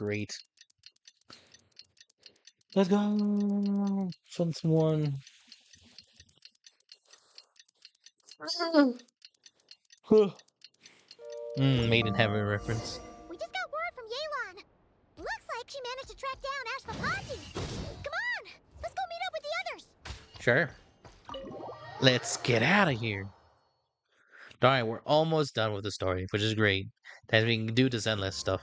great. Let's go. Someone. Maiden Heaven reference. We just got word from Yelan. Looks like she managed to track down Ashvapati. Come on, let's go meet up with the others. Sure. Let's get out of here. Alright, we're almost done with the story, which is great. That we can do this endless stuff,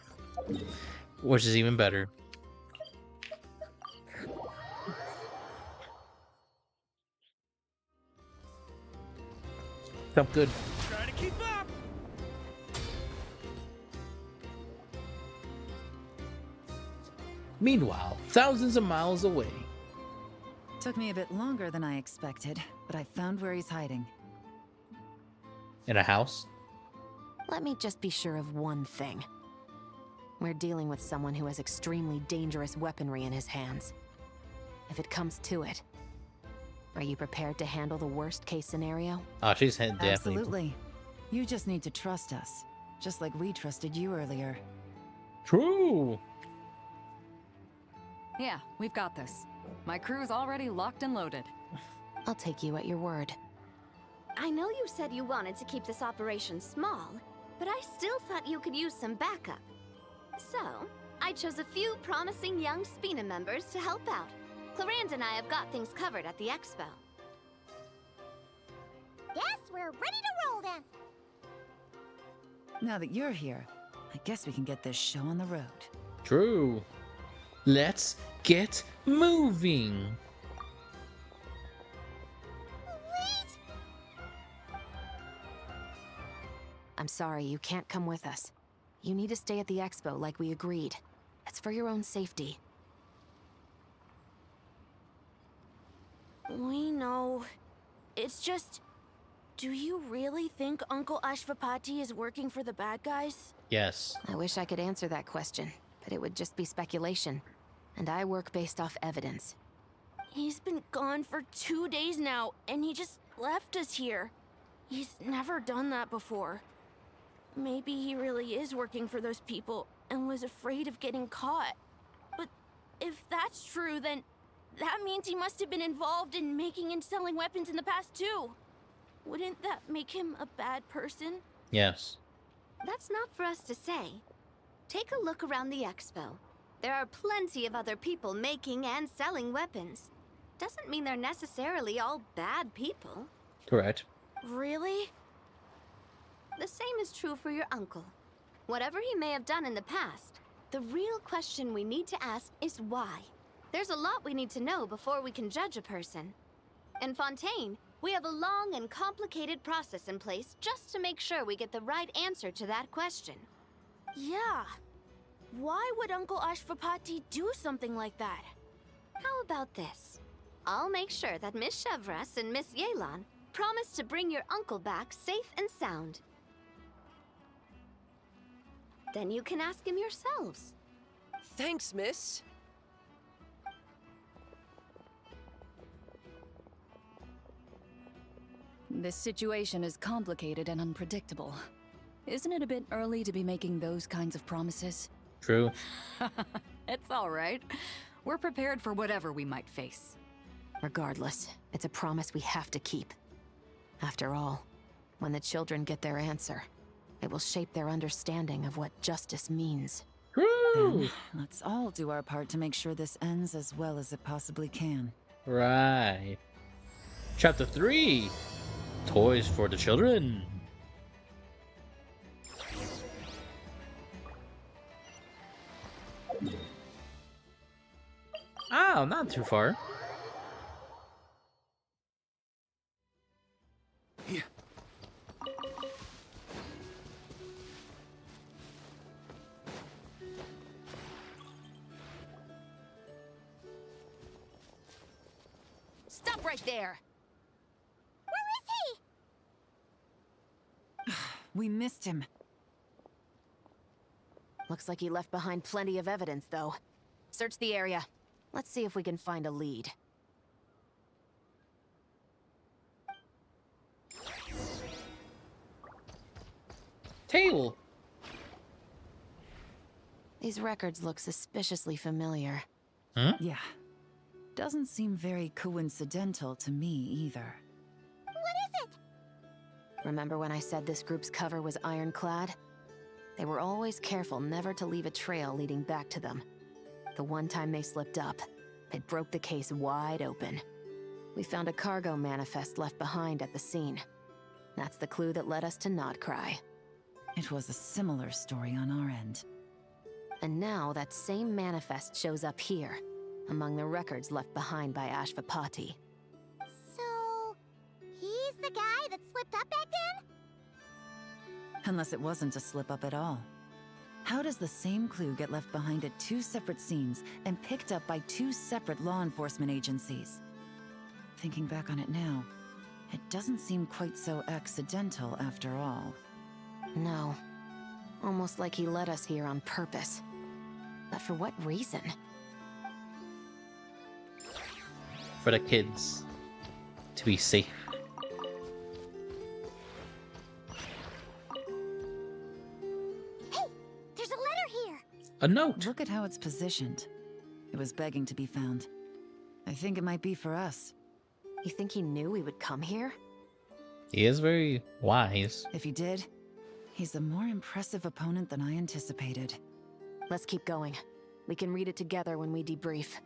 which is even better. Felt good. Try to keep up. Meanwhile, thousands of miles away. Took me a bit longer than I expected, but I found where he's hiding. In a house? Let me just be sure of one thing. We're dealing with someone who has extremely dangerous weaponry in his hands. If it comes to it, are you prepared to handle the worst case scenario? Oh, she's definitely. Absolutely. You just need to trust us, just like we trusted you earlier. True. Yeah, we've got this. My crew's already locked and loaded. I'll take you at your word. I know you said you wanted to keep this operation small, but I still thought you could use some backup. So, I chose a few promising young Spina members to help out. Clarande and I have got things covered at the expo. Guess we're ready to roll then. Now that you're here, I guess we can get this show on the road. True. Let's get moving. Wait! I'm sorry, you can't come with us. You need to stay at the expo like we agreed. It's for your own safety. We know. It's just... Do you really think Uncle Ashvapati is working for the bad guys? Yes. I wish I could answer that question, but it would just be speculation. And I work based off evidence. He's been gone for 2 days now, and he just left us here. He's never done that before. Maybe he really is working for those people and was afraid of getting caught. But if that's true, then that means he must have been involved in making and selling weapons in the past too. Wouldn't that make him a bad person? Yes. That's not for us to say. Take a look around the expo. There are plenty of other people making and selling weapons. Doesn't mean they're necessarily all bad people. Correct. Really? The same is true for your uncle. Whatever he may have done in the past, the real question we need to ask is why. There's a lot we need to know before we can judge a person. In Fontaine, we have a long and complicated process in place just to make sure we get the right answer to that question. Yeah. Why would Uncle Ashvapati do something like that? How about this? I'll make sure that Miss Chevras and Miss Yelan promise to bring your uncle back safe and sound. Then you can ask him yourselves. Thanks, miss. This situation is complicated and unpredictable. Isn't it a bit early to be making those kinds of promises? True. It's all right. We're prepared for whatever we might face. Regardless, it's a promise we have to keep. After all, when the children get their answer, it will shape their understanding of what justice means. True. Then, let's all do our part to make sure this ends as well as it possibly can. Right. Chapter 3. Toys for the children. Oh, not too far. Here. Stop right there! We missed him. Looks like he left behind plenty of evidence, though. Search the area. Let's see if we can find a lead. Table. These records look suspiciously familiar. Hmm? Yeah. Doesn't seem very coincidental to me either. Remember when I said this group's cover was ironclad? They were always careful never to leave a trail leading back to them. The one time they slipped up, it broke the case wide open. We found a cargo manifest left behind at the scene. That's the clue that led us to Nodcry. It was a similar story on our end. And now that same manifest shows up here, among the records left behind by Ashvapati. So, he's the guy that slipped up back then? Unless it wasn't a slip-up at all. How does the same clue get left behind at two separate scenes and picked up by two separate law enforcement agencies? Thinking back on it now, it doesn't seem quite so accidental after all. No. Almost like he led us here on purpose. But for what reason? For the kids. To be safe. There's a letter here! A note! Look at how it's positioned. It was begging to be found. I think it might be for us. You think he knew we would come here? He is very wise. If he did, he's a more impressive opponent than I anticipated. Let's keep going. We can read it together when we debrief.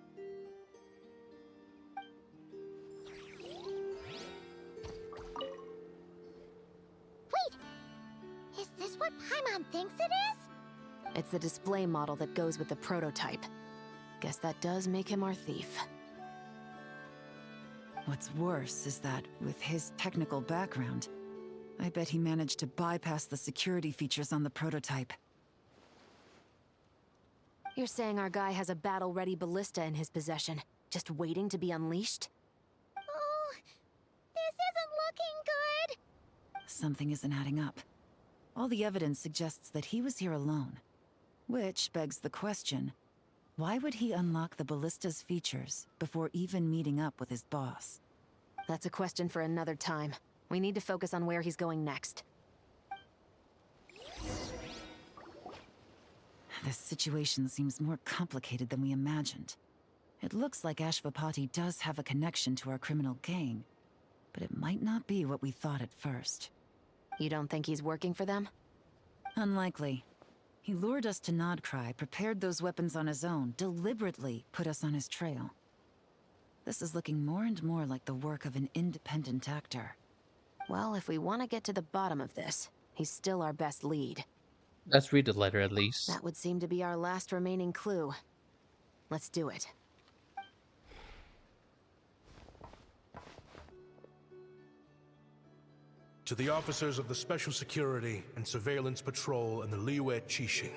Wait! Is this what Paimon thinks it is? It's the display model that goes with the prototype. Guess that does make him our thief. What's worse is that, with his technical background, I bet he managed to bypass the security features on the prototype. You're saying our guy has a battle-ready ballista in his possession, just waiting to be unleashed? Oh, this isn't looking good! Something isn't adding up. All the evidence suggests that he was here alone. Which begs the question, why would he unlock the ballista's features before even meeting up with his boss? That's a question for another time. We need to focus on where he's going next. This situation seems more complicated than we imagined. It looks like Ashvapati does have a connection to our criminal gang, but it might not be what we thought at first. You don't think he's working for them? Unlikely. He lured us to Nodcry, prepared those weapons on his own, deliberately put us on his trail. This is looking more and more like the work of an independent actor. Well, if we want to get to the bottom of this, he's still our best lead. Let's read the letter at least. That would seem to be our last remaining clue. Let's do it. To the officers of the Special Security and Surveillance Patrol and the Liyue Qixing,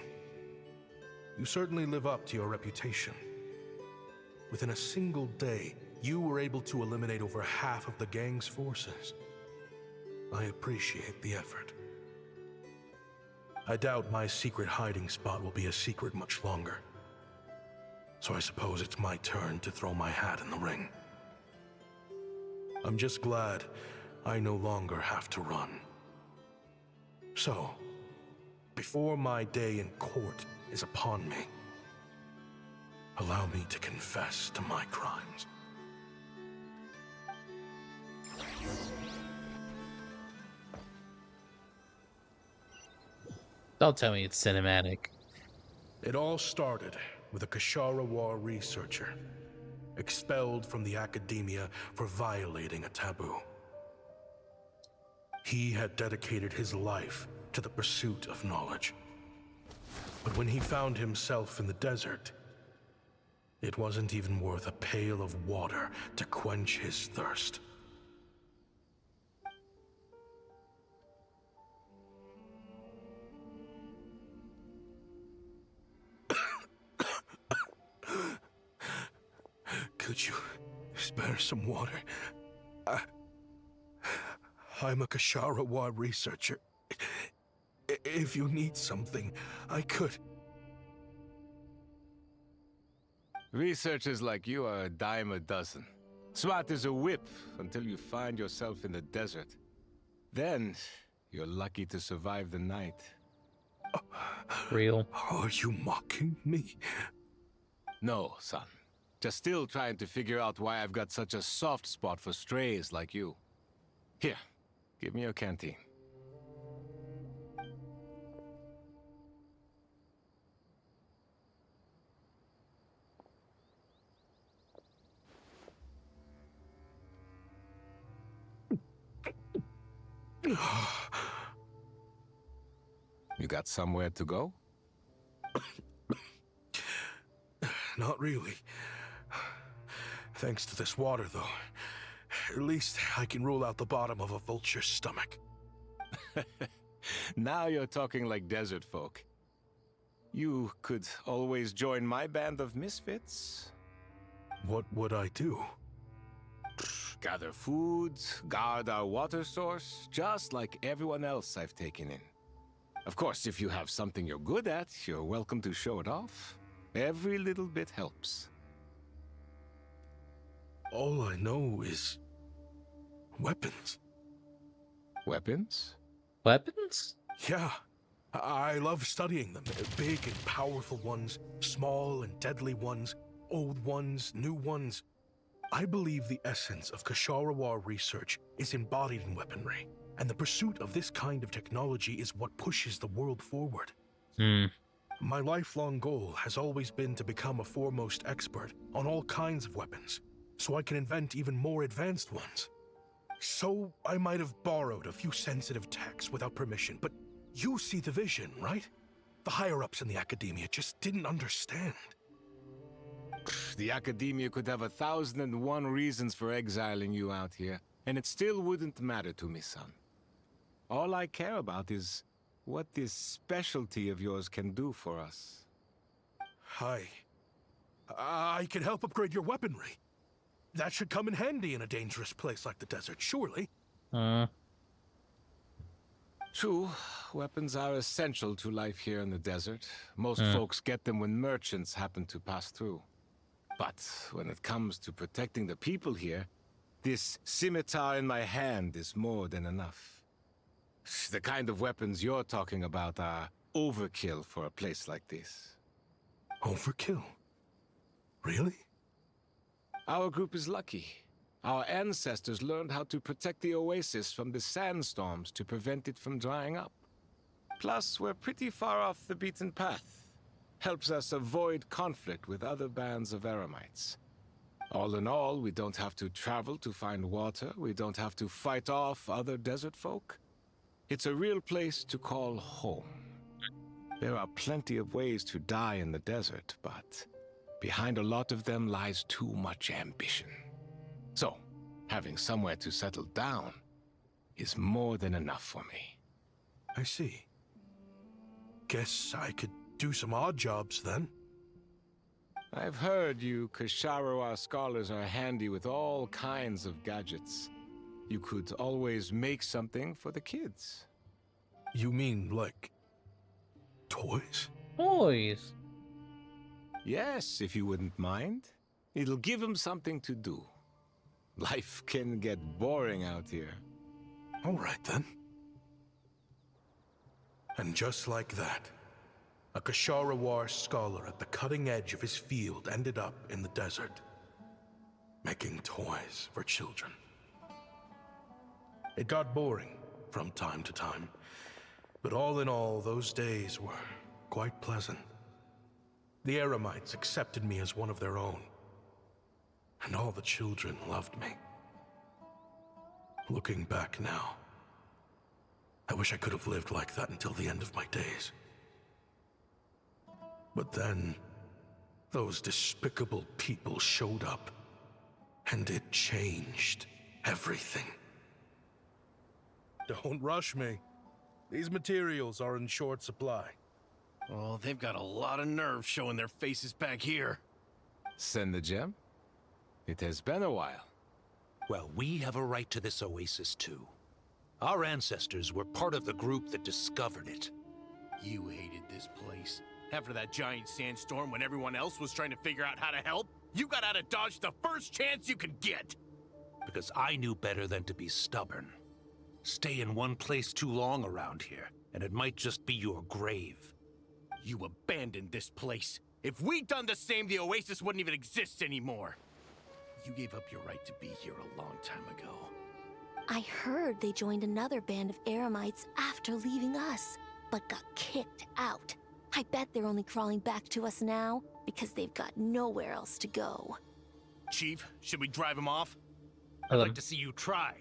you certainly live up to your reputation. Within a single day, you were able to eliminate over half of the gang's forces. I appreciate the effort. I doubt my secret hiding spot will be a secret much longer. So I suppose it's my turn to throw my hat in the ring. I'm just glad I no longer have to run. So, before my day in court is upon me, allow me to confess to my crimes. Don't tell me it's cinematic. It all started with a Kashara War researcher, expelled from the academia for violating a taboo. He had dedicated his life to the pursuit of knowledge. But when he found himself in the desert, it wasn't even worth a pail of water to quench his thirst. Could you spare some water? I'm a Kashara War researcher. If you need something, I could. Researchers like you are a dime a dozen. Smart as a whip until you find yourself in the desert. Then, you're lucky to survive the night. Real. Are you mocking me? No, son. Just still trying to figure out why I've got such a soft spot for strays like you. Here, give me your canteen. You got somewhere to go? Not really. Thanks to this water, though. At least I can rule out the bottom of a vulture's stomach. Now you're talking like desert folk. You could always join my band of misfits. What would I do? Gather food, guard our water source, just like everyone else I've taken in. Of course, if you have something you're good at, you're welcome to show it off. Every little bit helps. All I know is weapons. Weapons? Weapons? Yeah, I love studying them. Big and powerful ones, small and deadly ones, old ones, new ones. I believe the essence of Ksharawar research is embodied in weaponry, and the pursuit of this kind of technology is what pushes the world forward. My lifelong goal has always been to become a foremost expert on all kinds of weapons, so I can invent even more advanced ones. So I might have borrowed a few sensitive techs without permission, but you see the vision, right? The higher-ups in the academia just didn't understand. The academia could have 1,001 reasons for exiling you out here, and it still wouldn't matter to me, son. All I care about is what this specialty of yours can do for us. I can help upgrade your weaponry. That should come in handy in a dangerous place like the desert, surely. True, weapons are essential to life here in the desert. Most folks get them when merchants happen to pass through. But when it comes to protecting the people here, this scimitar in my hand is more than enough. The kind of weapons you're talking about are overkill for a place like this. Overkill? Really? Our group is lucky. Our ancestors learned how to protect the oasis from the sandstorms to prevent it from drying up. Plus, we're pretty far off the beaten path. Helps us avoid conflict with other bands of Eremites. All in all, we don't have to travel to find water, we don't have to fight off other desert folk. It's a real place to call home. There are plenty of ways to die in the desert, but behind a lot of them lies too much ambition. So, having somewhere to settle down is more than enough for me. I see. Guess I could do some odd jobs then. I've heard you Ksharawar scholars are handy with all kinds of gadgets. You could always make something for the kids. You mean, like, toys? Toys. Yes, if you wouldn't mind. It'll give them something to do. Life can get boring out here. All right, then. And just like that, a Ksharawar scholar at the cutting edge of his field ended up in the desert, making toys for children. It got boring from time to time, but all in all, those days were quite pleasant. The Eremites accepted me as one of their own, and all the children loved me. Looking back now, I wish I could have lived like that until the end of my days. But then, those despicable people showed up, and it changed everything. Don't rush me. These materials are in short supply. Oh, they've got a lot of nerve showing their faces back here. Send the gem? It has been a while. Well, we have a right to this oasis too. Our ancestors were part of the group that discovered it. You hated this place. After that giant sandstorm when everyone else was trying to figure out how to help, you got out of Dodge the first chance you could get. Because I knew better than to be stubborn. Stay in one place too long around here, and it might just be your grave. You abandoned this place. If we'd done the same, the Oasis wouldn't even exist anymore. You gave up your right to be here a long time ago. I heard they joined another band of Eremites after leaving us, but got kicked out. I bet they're only crawling back to us now because they've got nowhere else to go. Chief, should we drive him off? I'd like to see you try.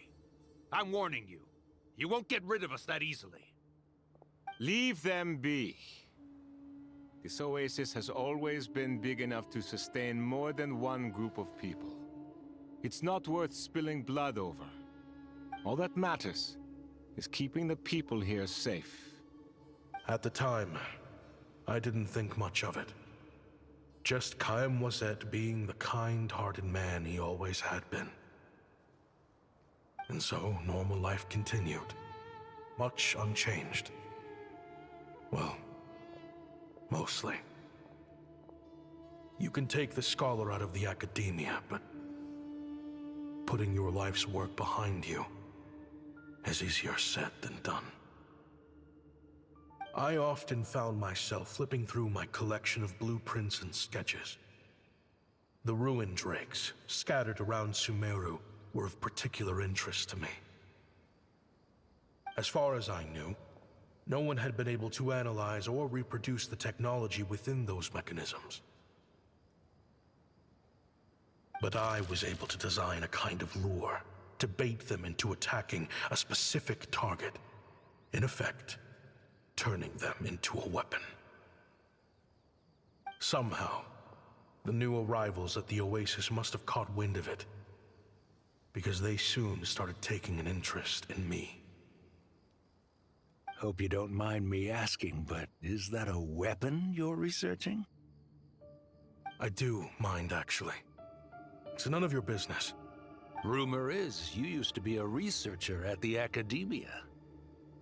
I'm warning you. You won't get rid of us that easily. Leave them be. This oasis has always been big enough to sustain more than one group of people. It's not worth spilling blood over. All that matters is keeping the people here safe. At the time, I didn't think much of it. Just Chaim Wazet being the kind-hearted man he always had been. And so, normal life continued. Much unchanged. Well, mostly. You can take the scholar out of the academia, but putting your life's work behind you is easier said than done. I often found myself flipping through my collection of blueprints and sketches. The ruin drakes scattered around Sumeru were of particular interest to me. As far as I knew, no one had been able to analyze or reproduce the technology within those mechanisms. But I was able to design a kind of lure to bait them into attacking a specific target. In effect, turning them into a weapon. Somehow, the new arrivals at the Oasis must have caught wind of it, because they soon started taking an interest in me. Hope you don't mind me asking, but is that a weapon you're researching? I do mind, actually. It's none of your business. Rumor is you used to be a researcher at the Academia.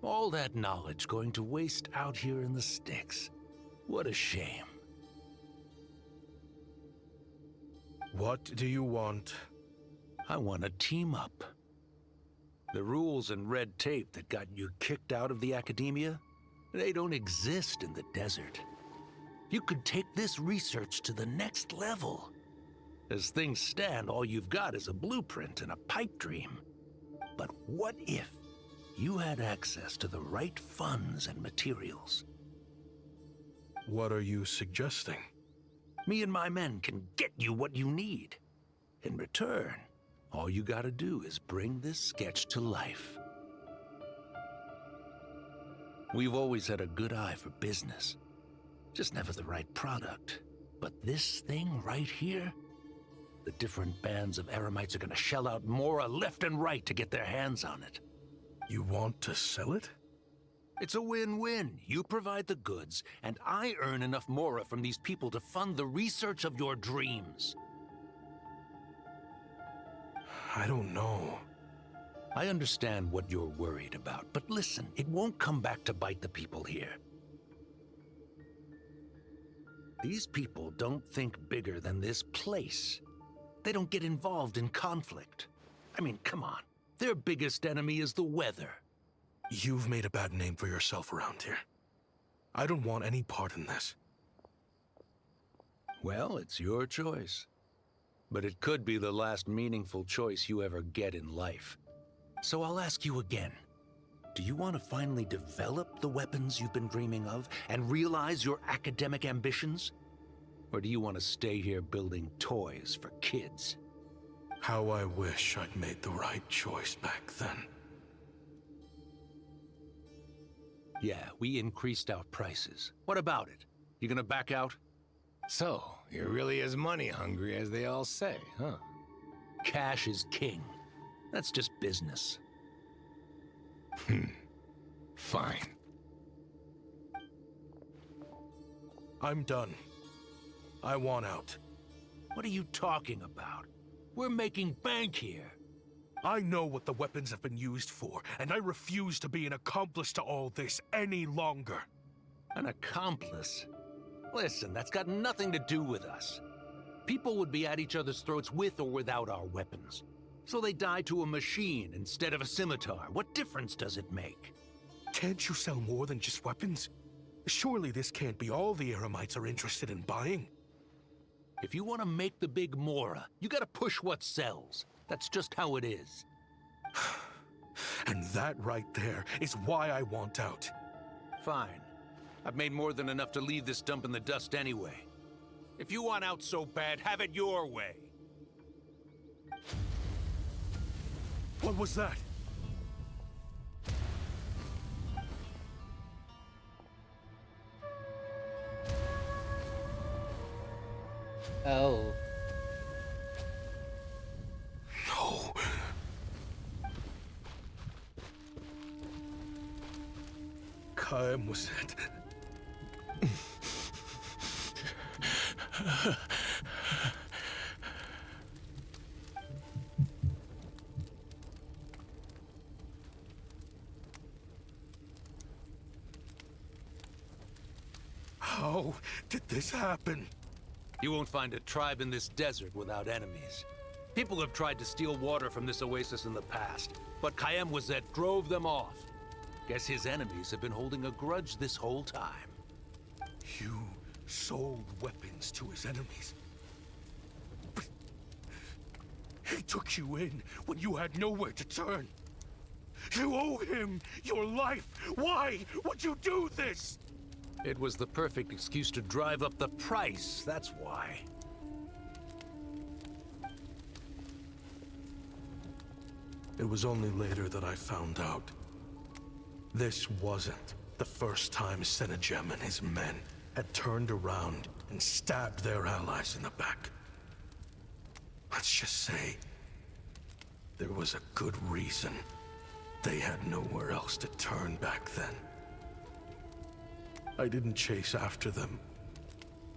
All that knowledge going to waste out here in the sticks. What a shame. What do you want? I want to team up. The rules and red tape that got you kicked out of the Academia, they don't exist in the desert. You could take this research to the next level. As things stand, all you've got is a blueprint and a pipe dream. But what if you had access to the right funds and materials? What are you suggesting? Me and my men can get you what you need. In return, all you gotta do is bring this sketch to life. We've always had a good eye for business. Just never the right product. But this thing right here, the different bands of Eremites are gonna shell out Mora left and right to get their hands on it. You want to sell it? It's a win-win. You provide the goods, and I earn enough Mora from these people to fund the research of your dreams. I don't know. I understand what you're worried about, but listen, it won't come back to bite the people here. These people don't think bigger than this place. They don't get involved in conflict. I mean, come on. Their biggest enemy is the weather. You've made a bad name for yourself around here. I don't want any part in this. Well, it's your choice. But it could be the last meaningful choice you ever get in life. So I'll ask you again. Do you want to finally develop the weapons you've been dreaming of and realize your academic ambitions? Or do you want to stay here building toys for kids? How I wish I'd made the right choice back then. Yeah, we increased our prices. What about it? You gonna back out? So, you're really as money hungry as they all say, huh? Cash is king. That's just business. Fine. I'm done. I want out. What are you talking about? We're making bank here. I know what the weapons have been used for, and I refuse to be an accomplice to all this any longer. An accomplice? Listen, that's got nothing to do with us. People would be at each other's throats with or without our weapons. So they die to a machine instead of a scimitar. What difference does it make? Can't you sell more than just weapons? Surely this can't be all the Eremites are interested in buying. If you want to make the big Mora, you gotta push what sells. That's just how it is. And that right there is why I want out. Fine. I've made more than enough to leave this dump in the dust anyway. If you want out so bad, have it your way. What was that? Oh. No. Kaem was it? How did this happen? You won't find a tribe in this desert without enemies. People have tried to steal water from this oasis in the past, but Kaem Wazet drove them off. Guess his enemies have been holding a grudge this whole time. You sold weapons to his enemies. But he took you in when you had nowhere to turn. You owe him your life. Why would you do this? It was the perfect excuse to drive up the price, that's why. It was only later that I found out. This wasn't the first time Senegem and his men had turned around and stabbed their allies in the back. Let's just say, there was a good reason they had nowhere else to turn back then. I didn't chase after them,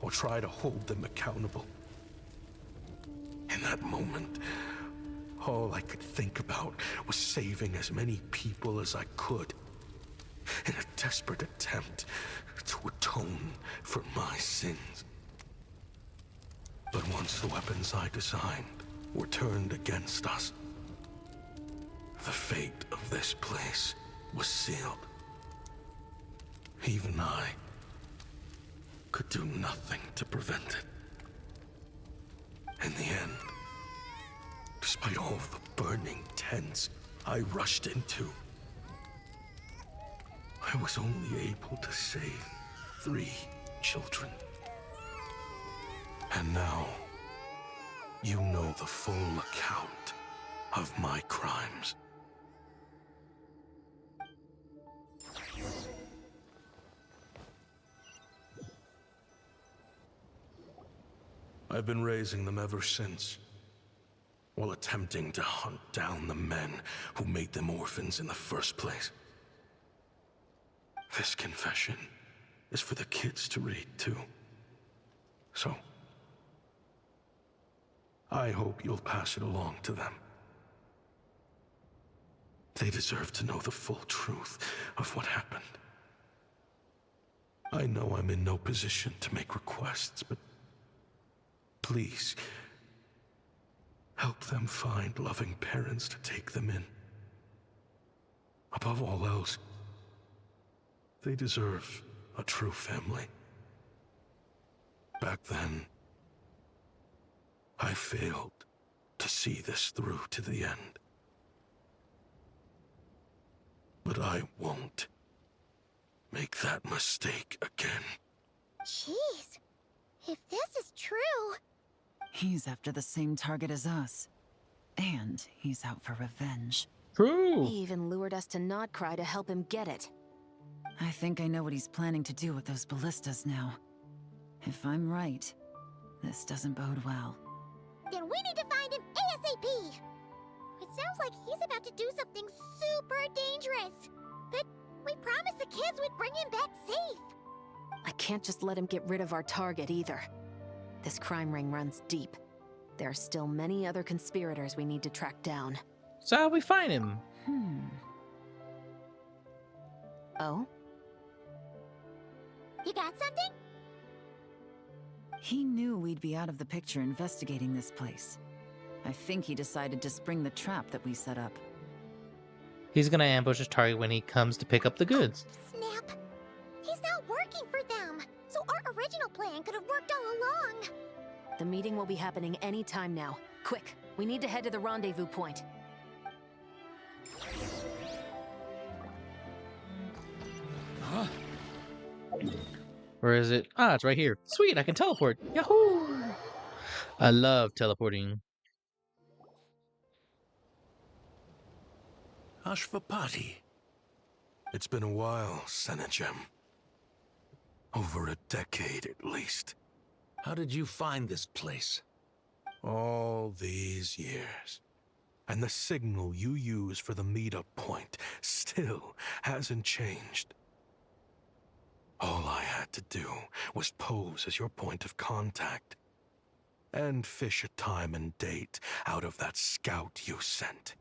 or try to hold them accountable. In that moment, all I could think about was saving as many people as I could, in a desperate attempt to atone for my sins. But once the weapons I designed were turned against us, the fate of this place was sealed. Even I could do nothing to prevent it. In the end, despite all the burning tents I rushed into, I was only able to save 3 children. And now, you know the full account of my crimes. I've been raising them ever since, while attempting to hunt down the men who made them orphans in the first place. This confession is for the kids to read, too. So, I hope you'll pass it along to them. They deserve to know the full truth of what happened. I know I'm in no position to make requests, but please, help them find loving parents to take them in. Above all else, they deserve a true family. Back then, I failed to see this through to the end. But I won't make that mistake again. Jeez, if this is true... He's after the same target as us. And he's out for revenge. True. He even lured us to Notcry to help him get it. I think I know what he's planning to do with those ballistas now. If I'm right, this doesn't bode well. Then we need to find him ASAP! It sounds like he's about to do something super dangerous. But we promised the kids we'd bring him back safe. I can't just let him get rid of our target either. This crime ring runs deep. There are still many other conspirators we need to track down. So how we find him? Oh? You got something? He knew we'd be out of the picture investigating this place. I think he decided to spring the trap that we set up. He's gonna ambush his target when he comes to pick up the goods. Snap. He's not not working for them. So our original plan could have worked all along. The meeting will be happening any time now. Quick, we need to head to the rendezvous point. Where is it? Ah, it's right here. Sweet, I can teleport. Yahoo! I love teleporting. Ashvapati. It's been a while, Senegem. Over a decade at least. How did you find this place? All these years. And the signal you use for the meetup point still hasn't changed. All I had to do was pose as your point of contact. And fish a time and date out of that scout you sent.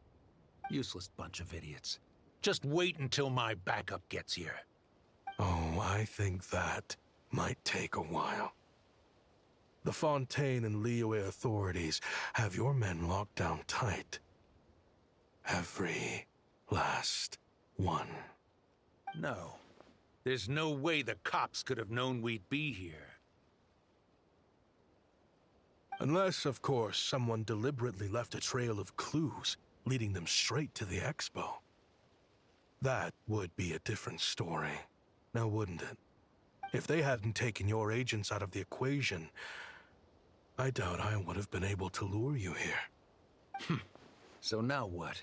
Useless bunch of idiots. Just wait until my backup gets here. Oh, I think that might take a while. The Fontaine and Liyue authorities have your men locked down tight. Every last one. No. There's no way the cops could have known we'd be here. Unless, of course, someone deliberately left a trail of clues, leading them straight to the expo. That would be a different story, now wouldn't it? If they hadn't taken your agents out of the equation, I doubt I would have been able to lure you here. So now what?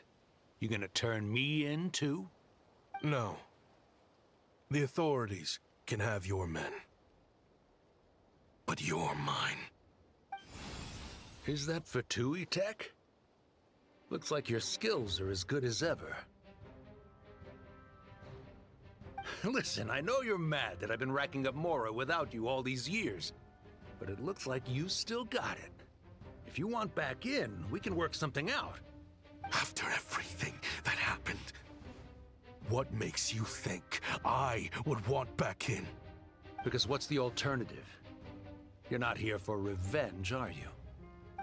You gonna turn me in, too? No. The authorities can have your men. But you're mine. Is that for Tui Tech? Looks like your skills are as good as ever. Listen, I know you're mad that I've been racking up Mora without you all these years, but it looks like you still got it. If you want back in, we can work something out. After everything that happened, what makes you think I would want back in? Because what's the alternative? You're not here for revenge, are you?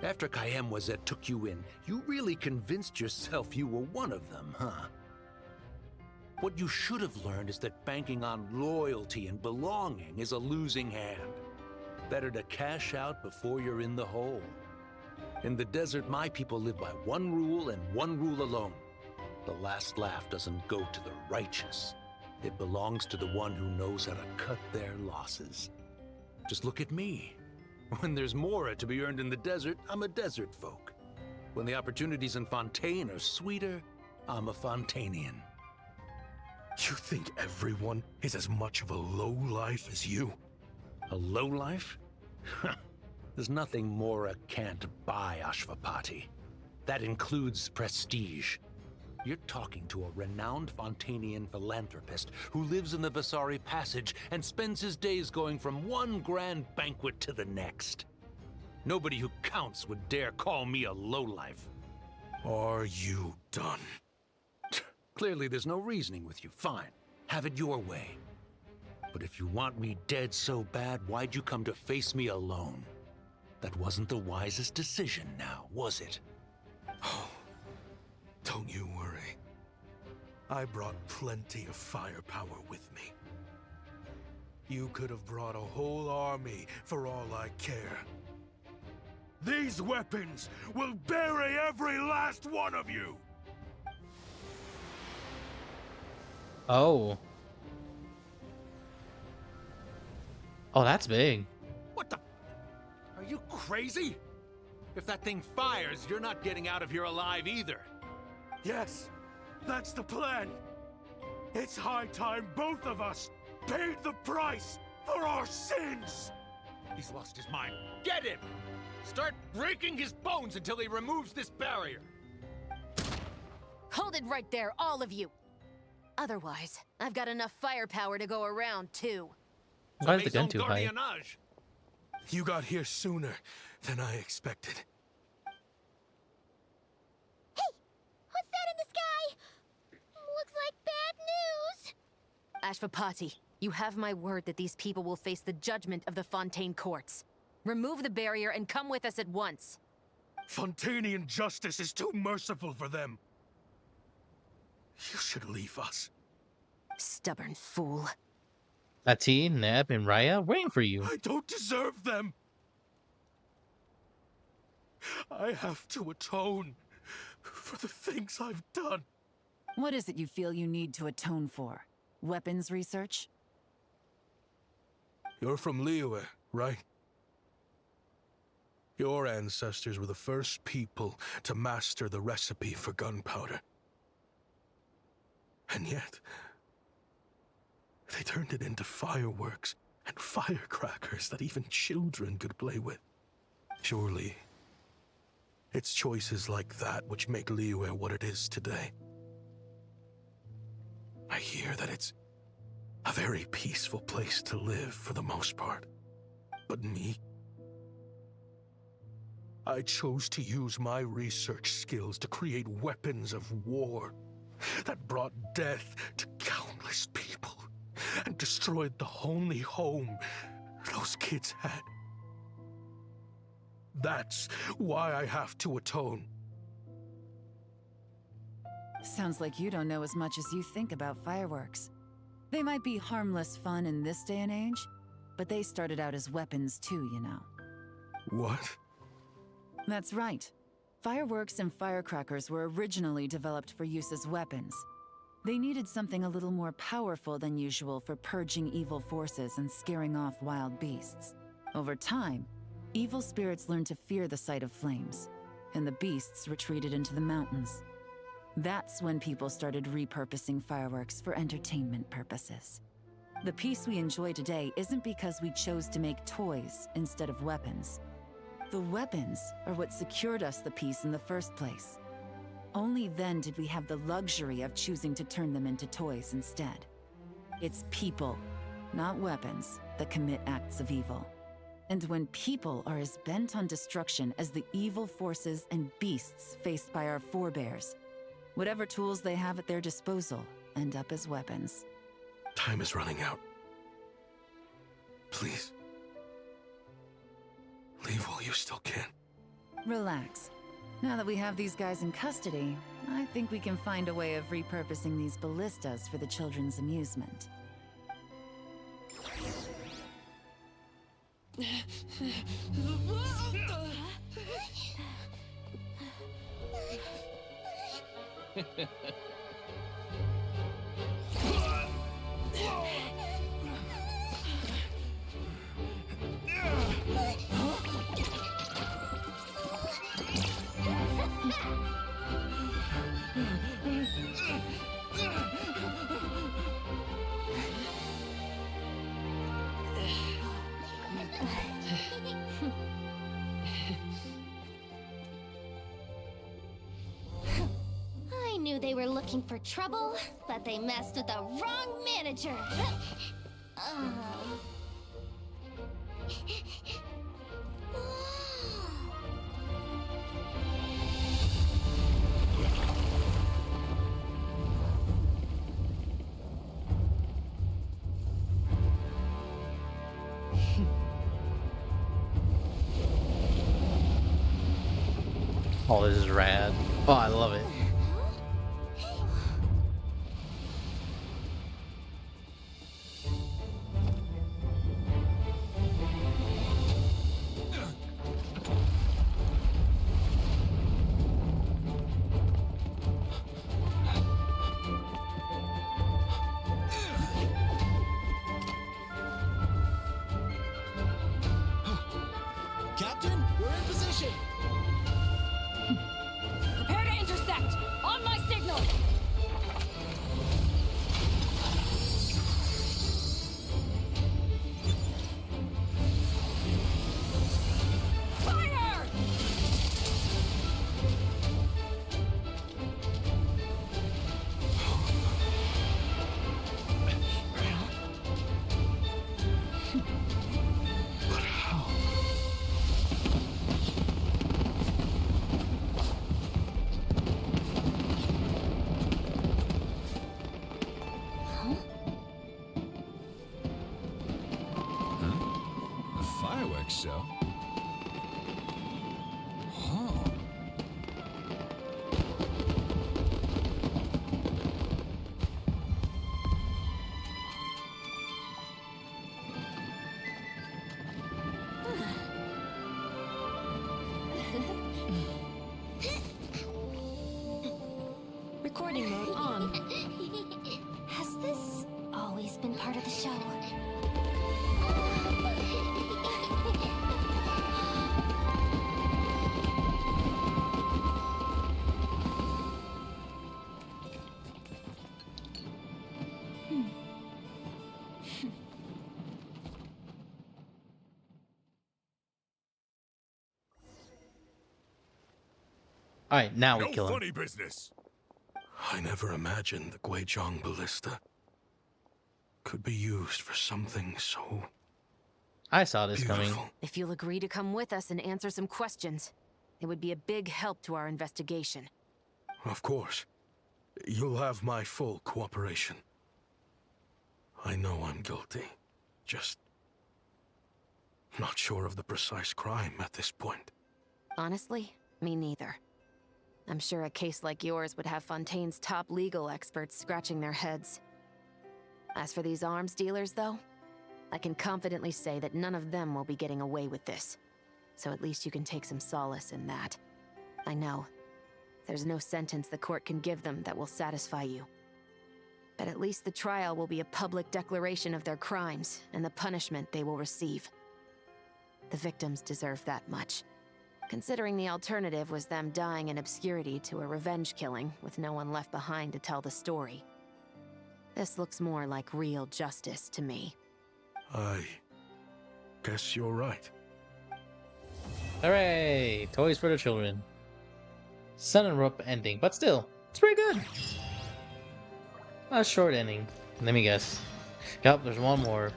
After Kayemwazet took you in, you really convinced yourself you were one of them, huh? What you should have learned is that banking on loyalty and belonging is a losing hand. Better to cash out before you're in the hole. In the desert, my people live by one rule and one rule alone. The last laugh doesn't go to the righteous. It belongs to the one who knows how to cut their losses. Just look at me. When there's Mora to be earned in the desert, I'm a desert folk. When the opportunities in Fontaine are sweeter, I'm a Fontainian. You think everyone is as much of a lowlife as you? A lowlife? There's nothing Mora can't buy, Ashvapati. That includes prestige. You're talking to a renowned Fontainian philanthropist who lives in the Vasari Passage and spends his days going from one grand banquet to the next. Nobody who counts would dare call me a lowlife. Are you done? Clearly there's no reasoning with you. Fine. Have it your way. But if you want me dead so bad, why'd you come to face me alone? That wasn't the wisest decision now, was it? Oh, don't you worry. I brought plenty of firepower with me. You could have brought a whole army for all I care. These weapons will bury every last one of you! Oh. Oh, that's big. What the? Are you crazy? If that thing fires, you're not getting out of here alive either. Yes, that's the plan. It's high time both of us paid the price for our sins! He's lost his mind. Get him! Start breaking his bones until he removes this barrier. Hold it right there, all of you! Otherwise, I've got enough firepower to go around, too. Why is the gun too high? You got here sooner than I expected. Hey! What's that in the sky? Looks like bad news! Ashvapati, you have my word that these people will face the judgment of the Fontaine courts. Remove the barrier and come with us at once. Fontainian justice is too merciful for them. You should leave us. Stubborn fool. Ati, Neb, and Raya waiting for you. I don't deserve them. I have to atone for the things I've done. What is it you feel you need to atone for? Weapons research? You're from Liyue, right? Your ancestors were the first people to master the recipe for gunpowder. And yet, they turned it into fireworks and firecrackers that even children could play with. Surely, it's choices like that which make Liyue what it is today. I hear that it's a very peaceful place to live for the most part. But me? I chose to use my research skills to create weapons of war that brought death to countless people and destroyed the only home those kids had. That's why I have to atone. Sounds like you don't know as much as you think about fireworks. They might be harmless fun in this day and age, but they started out as weapons too, you know. What? That's right. Fireworks and firecrackers were originally developed for use as weapons. They needed something a little more powerful than usual for purging evil forces and scaring off wild beasts. Over time, evil spirits learned to fear the sight of flames, and the beasts retreated into the mountains. That's when people started repurposing fireworks for entertainment purposes. The peace we enjoy today isn't because we chose to make toys instead of weapons. The weapons are what secured us the peace in the first place. Only then did we have the luxury of choosing to turn them into toys instead. It's people, not weapons, that commit acts of evil. And when people are as bent on destruction as the evil forces and beasts faced by our forebears, whatever tools they have at their disposal end up as weapons. Time is running out. Please. Leave while you still can. Relax. Now that we have these guys in custody, I think we can find a way of repurposing these ballistas for the children's amusement. I knew they were looking for trouble, but they messed with the wrong manager. Oh, this is rad. Oh, I love it. Captain, we're in position. Prepare to intercept! Alright, now we No kill him. funny business. I never imagined the Guizhong ballista could be used for something so I saw this coming. beautiful. If you'll agree to come with us and answer some questions, it would be a big help to our investigation. Of course. You'll have my full cooperation. I know I'm guilty. Just not sure of the precise crime at this point. Honestly, me neither. I'm sure a case like yours would have Fontaine's top legal experts scratching their heads. As for these arms dealers, though, I can confidently say that none of them will be getting away with this. So at least you can take some solace in that. I know. There's no sentence the court can give them that will satisfy you. But at least the trial will be a public declaration of their crimes and the punishment they will receive. The victims deserve that much. Considering the alternative was them dying in obscurity to a revenge killing with no one left behind to tell the story. This looks more like real justice to me. I guess you're right. Hooray! Toys for the children. Sun and rope ending, but still, it's pretty good. A short ending. Let me guess. Yup, there's one more.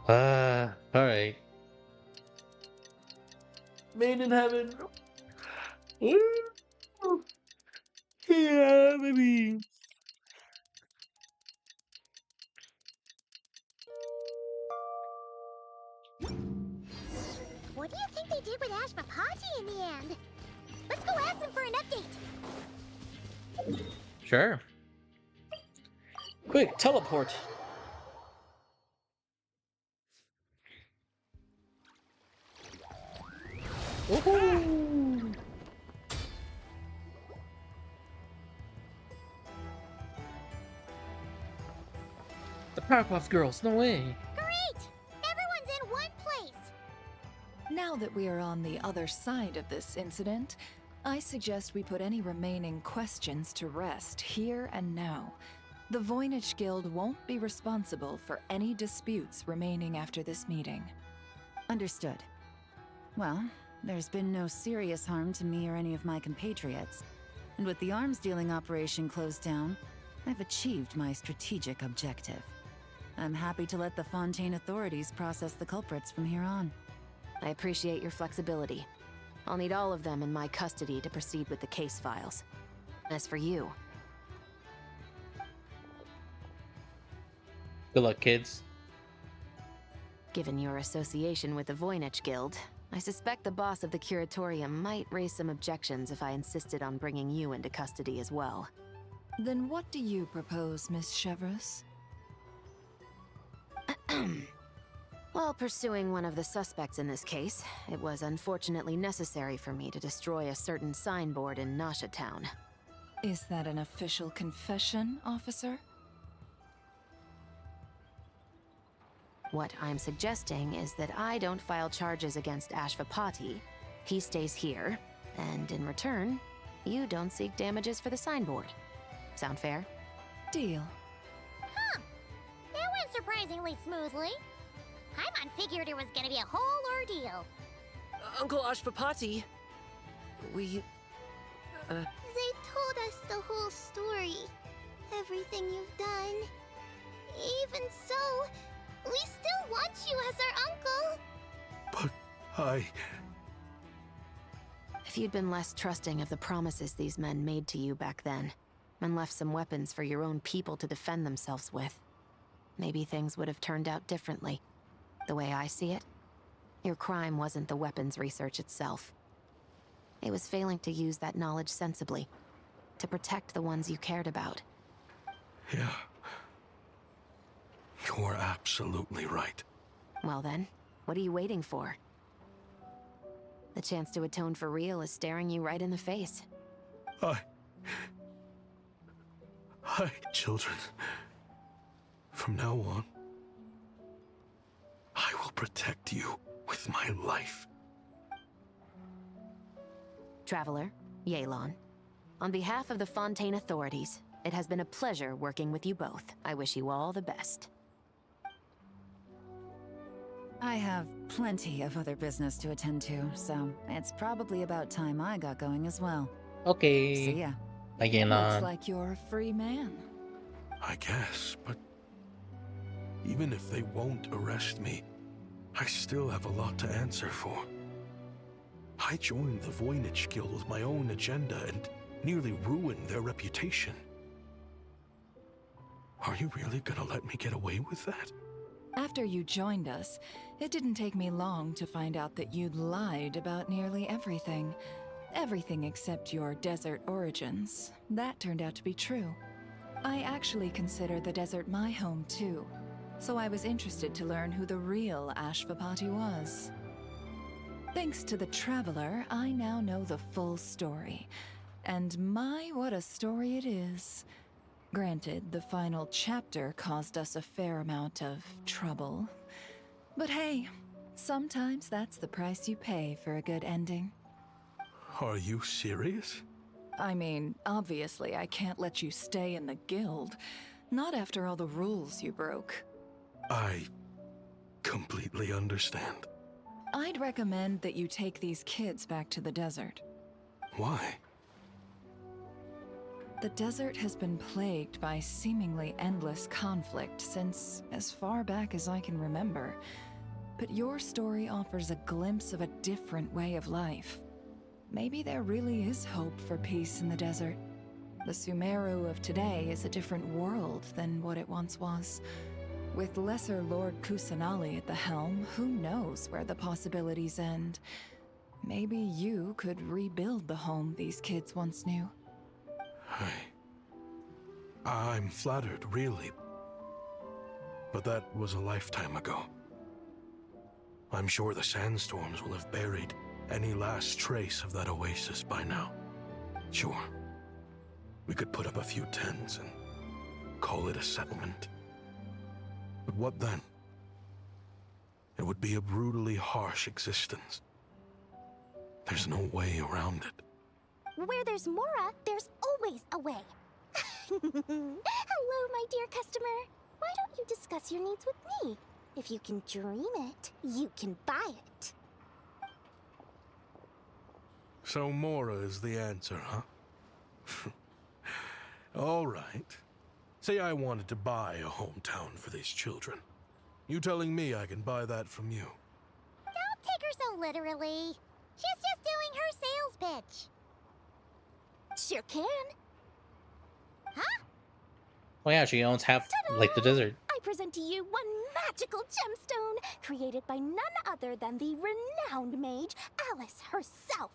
Alright. Made in heaven. Woo! Yeah, baby. What do you think they did with Ashvapati in the end? Let's go ask them for an update. Sure. Quick, teleport. Woohoo! The Powerpuff Girls, no way. Great! Everyone's in one place. Now that we are on the other side of this incident, I suggest we put any remaining questions to rest here and now. The Voynich Guild won't be responsible for any disputes remaining after this meeting. Understood. Well, there's been no serious harm to me or any of my compatriots. And with the arms dealing operation closed down, I've achieved my strategic objective. I'm happy to let the Fontaine authorities process the culprits from here on. I appreciate your flexibility. I'll need all of them in my custody to proceed with the case files. As for you, Good luck, kids. given your association with the Voynich Guild, I suspect the boss of the Curatorium might raise some objections if I insisted on bringing you into custody as well. Then what do you propose, Miss Chevreuse? While pursuing one of the suspects in this case, it was unfortunately necessary for me to destroy a certain signboard in Nasha Town. Is that an official confession, officer? What I'm suggesting is that I don't file charges against Ashvapati, he stays here, and in return, you don't seek damages for the signboard. Sound fair? Deal. Huh. That went surprisingly smoothly. Paimon figured it was gonna be a whole ordeal. Uncle Ashvapati, we... They told us the whole story. Everything you've done. Even so, we still want you as our uncle. But If you'd been less trusting of the promises these men made to you back then, and left some weapons for your own people to defend themselves with, maybe things would have turned out differently. The way I see it, your crime wasn't the weapons research itself. It was failing to use that knowledge sensibly, to protect the ones you cared about. yeah, you're absolutely right. Well then, what are you waiting for? The chance to atone for real is staring you right in the face. Children, from now on, I will protect you with my life. Traveler, Yelan, on behalf of the Fontaine authorities, it has been a pleasure working with you both. I wish you all the best. I have plenty of other business to attend to, so it's probably about time I got going as well. Okay. See ya. Again, Looks like you're a free man. I guess, but even if they won't arrest me, I still have a lot to answer for. I joined the Voynich Guild with my own agenda and nearly ruined their reputation. Are you really gonna let me get away with that? After you joined us, it didn't take me long to find out that you'd lied about nearly everything. Everything except your desert origins. That turned out to be true. I actually consider the desert my home too, so I was interested to learn who the real Ashvapati was. Thanks to the Traveler, I now know the full story. And my, what a story it is. Granted, the final chapter caused us a fair amount of trouble. But hey, sometimes that's the price you pay for a good ending. Are you serious? I mean, obviously I can't let you stay in the guild. Not after all the rules you broke. I completely understand. I'd recommend that you take these kids back to the desert. Why? The desert has been plagued by seemingly endless conflict since as far back as I can remember. But your story offers a glimpse of a different way of life. Maybe there really is hope for peace in the desert. The Sumeru of today is a different world than what it once was. With Lesser Lord Kusanali at the helm, who knows where the possibilities end? Maybe you could rebuild the home these kids once knew. I'm flattered, really. But that was a lifetime ago. I'm sure the sandstorms will have buried any last trace of that oasis by now. Sure, we could put up a few tents and call it a settlement. But what then? It would be a brutally harsh existence. There's no way around it. Where there's Mora, there's always a way. Hello, my dear customer. Why don't you discuss your needs with me? If you can dream it, you can buy it. So Mora is the answer, huh? All right. Say I wanted to buy a hometown for these children. You telling me I can buy that from you? Don't take her so literally. She's just doing her sales pitch. Sure can. Huh? Oh yeah, she owns half, like, the desert. I present to you one magical gemstone created by none other than the renowned mage Alice herself.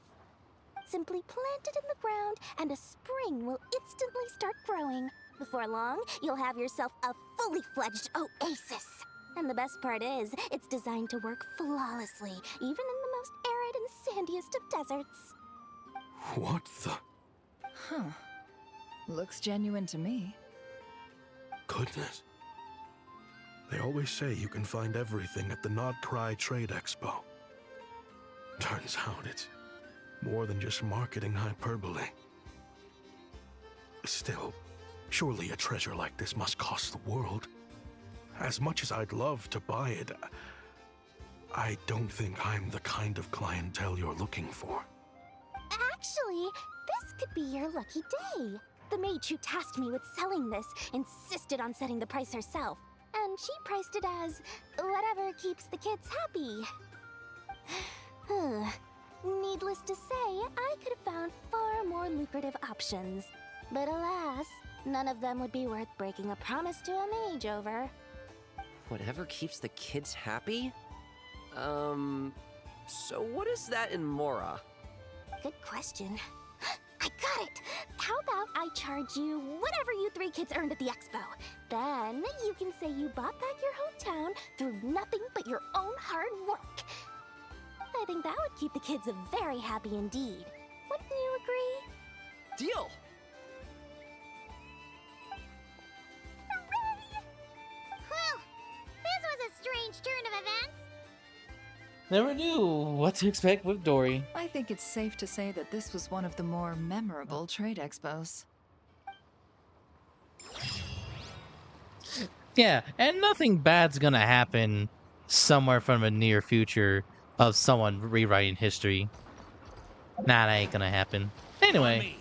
Simply plant it in the ground and a spring will instantly start growing. Before long, you'll have yourself a fully fledged oasis. And the best part is, it's designed to work flawlessly, even in the most arid and sandiest of deserts. What the? Huh. Looks genuine to me. Goodness. They always say you can find everything at the Not Cry Trade Expo. Turns out it's more than just marketing hyperbole. Still, surely a treasure like this must cost the world. As much as I'd love to buy it, I don't think I'm the kind of clientele you're looking for. Actually, this could be your lucky day. The mage who tasked me with selling this insisted on setting the price herself, and she priced it as whatever keeps the kids happy. Needless to say, I could have found far more lucrative options. But alas, none of them would be worth breaking a promise to a mage over. Whatever keeps the kids happy? So what is that in Mora? Good question. I got it! How about I charge you whatever you three kids earned at the expo? Then you can say you bought back your hometown through nothing but your own hard work. I think that would keep the kids very happy indeed. Wouldn't you agree? Deal! Hooray! Well, this was a strange turn of events. Never knew what to expect with Dory. I think it's safe to say that this was one of the more memorable trade expos. Yeah, and nothing bad's gonna happen somewhere from a near future of someone rewriting history. Nah, that ain't gonna happen. Anyway,